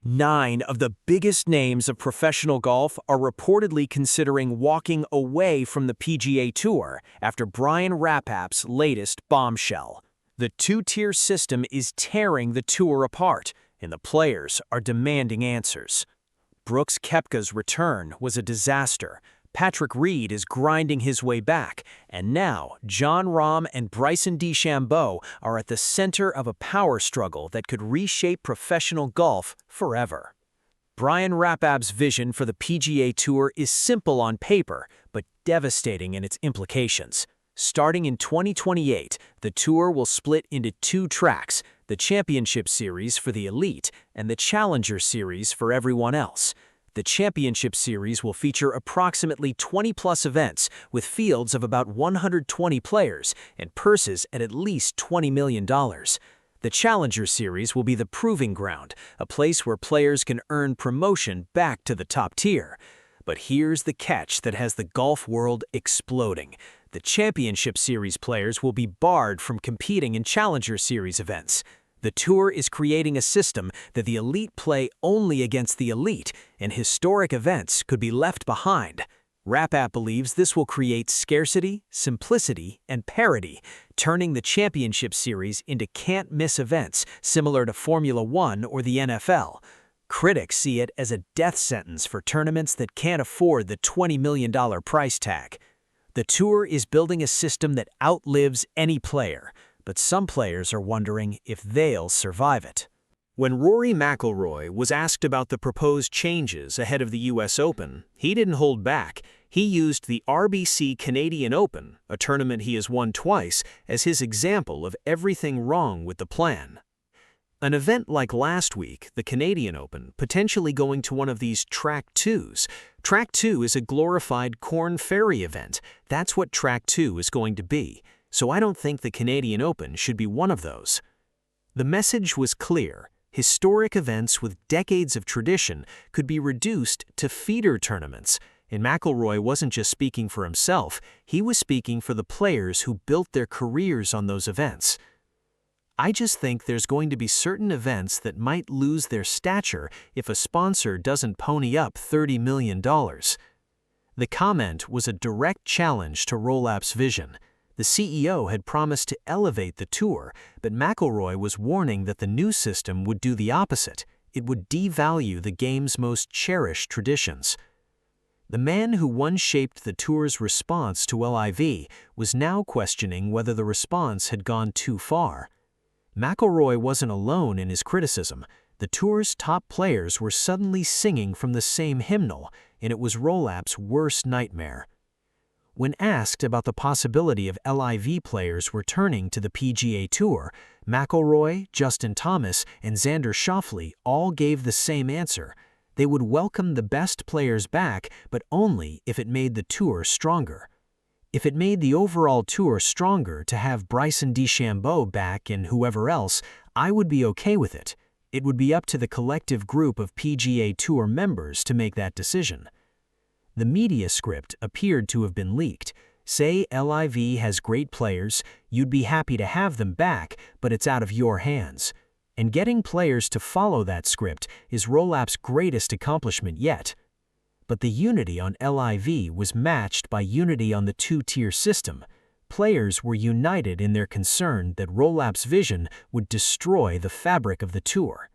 9 of the biggest names of professional golf are reportedly considering walking away from the PGA Tour after Brian Rollapp's latest bombshell. The two-tier system is tearing the tour apart, and the players are demanding answers. Brooks Koepka's return was a disaster. Patrick Reed is grinding his way back, and now Jon Rahm and Bryson DeChambeau are at the center of a power struggle that could reshape professional golf forever. Brian Rollapp's vision for the PGA Tour is simple on paper, but devastating in its implications. Starting in 2028, the tour will split into 2 tracks, the Championship Series for the elite and the Challenger Series for everyone else. The Championship Series will feature approximately 20-plus events with fields of about 120 players and purses at least $20 million. The Challenger Series will be the proving ground, a place where players can earn promotion back to the top tier. But here's the catch that has the golf world exploding. The Championship Series players will be barred from competing in Challenger Series events. The tour is creating a system that the elite play only against the elite, and historic events could be left behind. Rollapp believes this will create scarcity, simplicity, and parity, turning the Championship Series into can't-miss events similar to Formula One or the NFL. Critics see it as a death sentence for tournaments that can't afford the $20 million price tag. The tour is building a system that outlives any player, but some players are wondering if they'll survive it. When Rory McIlroy was asked about the proposed changes ahead of the US Open, he didn't hold back. He used the RBC Canadian Open, a tournament he has won twice, as his example of everything wrong with the plan. An event like last week, the Canadian Open, potentially going to one of these Track 2s. Track 2 is a glorified Corn Ferry event. That's what Track 2 is going to be. So I don't think the Canadian Open should be one of those. The message was clear. Historic events with decades of tradition could be reduced to feeder tournaments. And McIlroy wasn't just speaking for himself, he was speaking for the players who built their careers on those events. I just think there's going to be certain events that might lose their stature if a sponsor doesn't pony up $30 million. The comment was a direct challenge to Rollapp's vision. The CEO had promised to elevate the tour, but McIlroy was warning that the new system would do the opposite. It would devalue the game's most cherished traditions. The man who once shaped the tour's response to LIV was now questioning whether the response had gone too far. McIlroy wasn't alone in his criticism. The tour's top players were suddenly singing from the same hymnal, and it was Rollapp's worst nightmare. When asked about the possibility of LIV players returning to the PGA Tour, McIlroy, Justin Thomas, and Xander Schauffele all gave the same answer. They would welcome the best players back, but only if it made the tour stronger. If it made the overall tour stronger to have Bryson DeChambeau back and whoever else, I would be okay with it. It would be up to the collective group of PGA Tour members to make that decision. The media script appeared to have been leaked. Say LIV has great players, you'd be happy to have them back, but it's out of your hands. And getting players to follow that script is Rollapp's greatest accomplishment yet. But the unity on LIV was matched by unity on the two-tier system. Players were united in their concern that Rollapp's vision would destroy the fabric of the tour.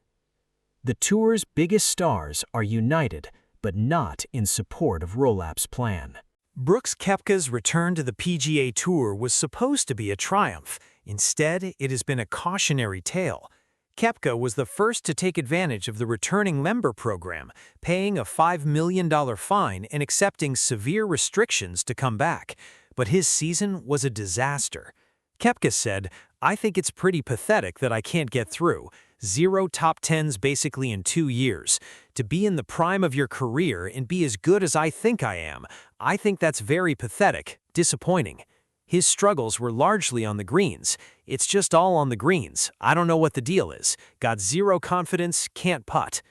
The tour's biggest stars are united, but not in support of Rollapp's plan. Brooks Koepka's return to the PGA Tour was supposed to be a triumph. Instead, it has been a cautionary tale. Koepka was the first to take advantage of the returning member program, paying a $5 million fine and accepting severe restrictions to come back. But his season was a disaster. Koepka said, "I think it's pretty pathetic that I can't get through. 0 top 10s basically in 2 years. To be in the prime of your career and be as good as I think I am, I think that's very pathetic, disappointing." His struggles were largely on the greens. "It's just all on the greens. I don't know what the deal is. Got 0 confidence, can't putt."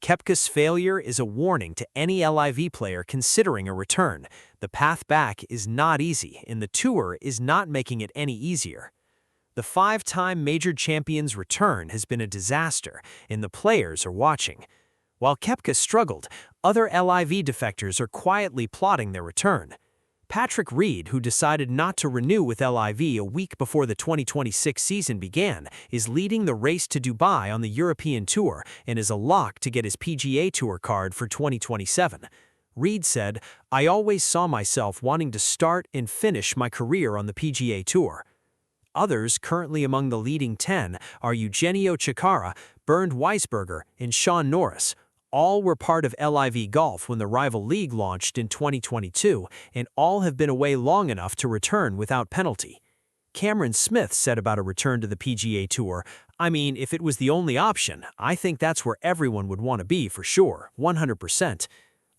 Koepka's failure is a warning to any LIV player considering a return. The path back is not easy, and the tour is not making it any easier. The 5-time major champion's return has been a disaster, and the players are watching. While Koepka struggled, other LIV defectors are quietly plotting their return. Patrick Reed, who decided not to renew with LIV a week before the 2026 season began, is leading the race to Dubai on the European Tour and is a lock to get his PGA Tour card for 2027. Reed said, "I always saw myself wanting to start and finish my career on the PGA Tour." Others currently among the leading 10 are Eugenio Chacarra, Bernd Weisberger, and Sean Norris. All were part of LIV Golf when the rival league launched in 2022, and all have been away long enough to return without penalty. Cameron Smith said about a return to the PGA Tour, "I mean, if it was the only option, I think that's where everyone would want to be for sure, 100%.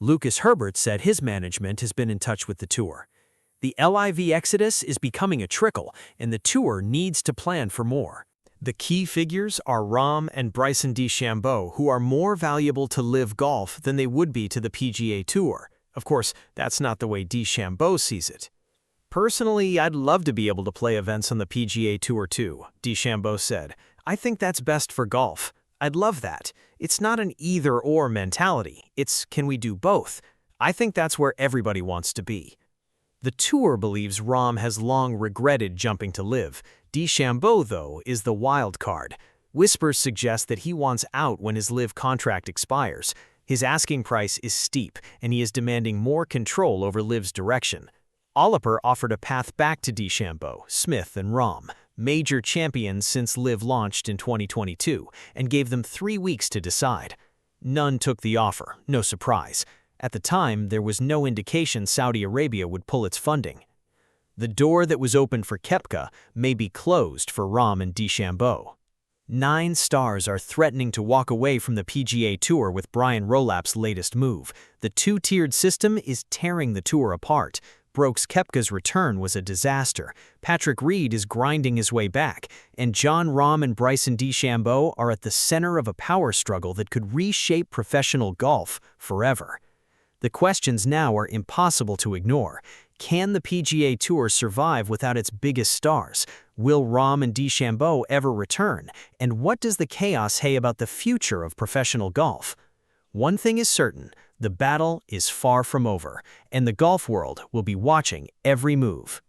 Lucas Herbert said his management has been in touch with the Tour. The LIV exodus is becoming a trickle, and the Tour needs to plan for more. The key figures are Rahm and Bryson DeChambeau, who are more valuable to LIV Golf than they would be to the PGA Tour. Of course, that's not the way DeChambeau sees it. Personally, I'd love to be able to play events on the PGA Tour too, DeChambeau said. I think that's best for golf. I'd love that. It's not an either-or mentality. It's can we do both? I think that's where everybody wants to be. The Tour believes Rahm has long regretted jumping to LIV. DeChambeau, though, is the wild card. Whispers suggest that he wants out when his LIV contract expires. His asking price is steep, and he is demanding more control over LIV's direction. Oliper offered a path back to DeChambeau, Smith, and Rahm, major champions since LIV launched in 2022, and gave them 3 weeks to decide. None took the offer, no surprise. At the time, there was no indication Saudi Arabia would pull its funding. The door that was open for Koepka may be closed for Rahm and DeChambeau. 9 stars are threatening to walk away from the PGA Tour with Brian Rolapp's latest move. The two-tiered system is tearing the Tour apart. Brooks Koepka's return was a disaster. Patrick Reed is grinding his way back, and Jon Rahm and Bryson DeChambeau are at the center of a power struggle that could reshape professional golf forever. The questions now are impossible to ignore. Can the PGA Tour survive without its biggest stars? Will Rahm and DeChambeau ever return? And what does the chaos say about the future of professional golf? One thing is certain, the battle is far from over, and the golf world will be watching every move.